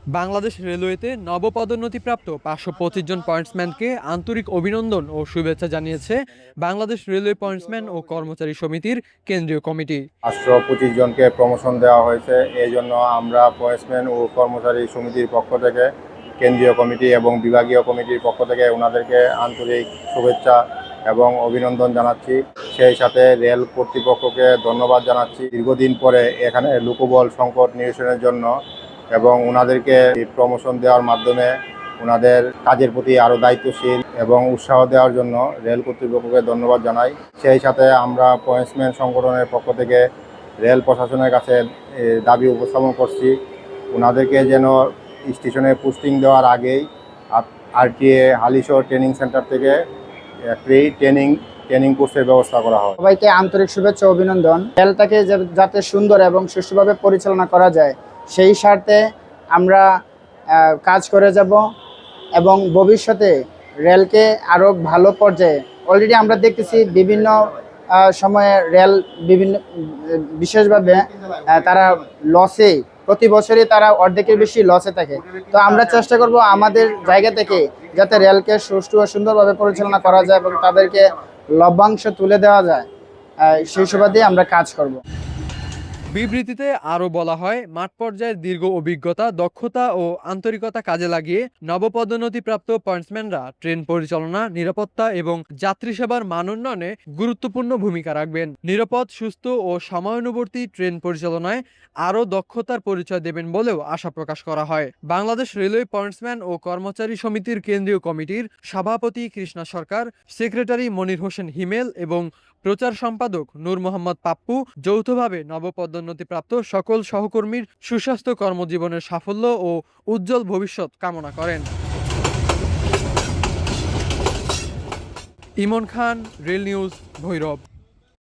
বাংলাদেশ রেলওয়েতে নবপদোন্নতিপ্রাপ্ত ৫২৫ জন পয়েন্টসম্যানকে আন্তরিক অভিনন্দন ও শুভেচ্ছা জানিয়েছে বাংলাদেশ রেলওয়ে পয়েন্টসম্যান ও কর্মচারী সমিতির কেন্দ্রীয় কমিটি। ৫২৫ জনকে প্রমোশন দেওয়া হয়েছে। এই জন্য আমরা পয়েন্টসম্যান ও কর্মচারী সমিতির পক্ষ থেকে, কেন্দ্রীয় কমিটি এবং বিভাগীয় কমিটির পক্ষ থেকে ওনাদেরকে আন্তরিক শুভেচ্ছা এবং অভিনন্দন জানাচ্ছি। সেই সাথে রেল কর্তৃপক্ষকে ধন্যবাদ জানাচ্ছি দীর্ঘদিন পরে এখানে লোকবল সংকট নিরসনের জন্য, এবং ওনাদেরকে প্রমোশন দেওয়ার মাধ্যমে ওনাদের কাজের প্রতি আরও দায়িত্বশীল এবং উৎসাহ দেওয়ার জন্য রেল কর্তৃপক্ষকে ধন্যবাদ জানাই। সেই সাথে আমরা পয়েন্টসম্যান সংগঠনের পক্ষ থেকে রেল প্রশাসনের কাছে দাবি উপস্থাপন করছি, ওনাদেরকে যেন স্টেশনে পোস্টিং দেওয়ার আগেই আরটিএ হালিশহর ট্রেনিং সেন্টার থেকে ফ্রি ট্রেনিং কোর্সের ব্যবস্থা করা হয়। সবাইকে আন্তরিক শুভেচ্ছা অভিনন্দন। রেলটাকে যাতে সুন্দর এবং সুষ্ঠুভাবে পরিচালনা করা যায় সেই স্বার্থে আমরা কাজ করে যাব এবং ভবিষ্যতে রেলকে আরও ভালো পর্যায়ে, অলরেডি আমরা দেখতেছি বিভিন্ন সময়ে রেল বিভিন্ন বিশেষভাবে তারা লসে, প্রতি বছরই তারা অর্ধেকের বেশি লসে থাকে। তো আমরা চেষ্টা করব আমাদের জায়গা থেকে যাতে রেলকে সুষ্ঠু ও সুন্দরভাবে পরিচালনা করা যায় এবং তাদেরকে লভ্যাংশ তুলে দেওয়া যায়, সেই সুবাদে আমরা কাজ করব। বিবৃতিতে আরও বলা হয়, মাঠ পর্যায়ের দীর্ঘ অভিজ্ঞতা, দক্ষতা ও আন্তরিকতা কাজে লাগিয়ে নবপদোন্নতিপ্রাপ্ত পয়েন্টসম্যানরা ট্রেন পরিচালনা, নিরাপত্তা এবং যাত্রী সেবার মান উন্নয়নে গুরুত্বপূর্ণ ভূমিকা রাখবেন। নিরাপদ, সুস্থ ও সময়ানুবর্তী ট্রেন পরিচালনায় আরও দক্ষতার পরিচয় দেবেন বলেও আশা প্রকাশ করা হয়। বাংলাদেশ রেলওয়ে পয়েন্টসম্যান ও কর্মচারী সমিতির কেন্দ্রীয় কমিটির সভাপতি কৃষ্ণা সরকার, সেক্রেটারি মনির হোসেন হিমেল এবং প্রচার সম্পাদক নূর মোহাম্মদ পাপ্পু যৌথভাবে নবপদোন্নতিপ্রাপ্ত সকল সহকর্মীর সুস্বাস্থ্য, কর্মজীবনের সাফল্য ও উজ্জ্বল ভবিষ্যৎ কামনা করেন। ইমন খান, রেল নিউজ, ভৈরব।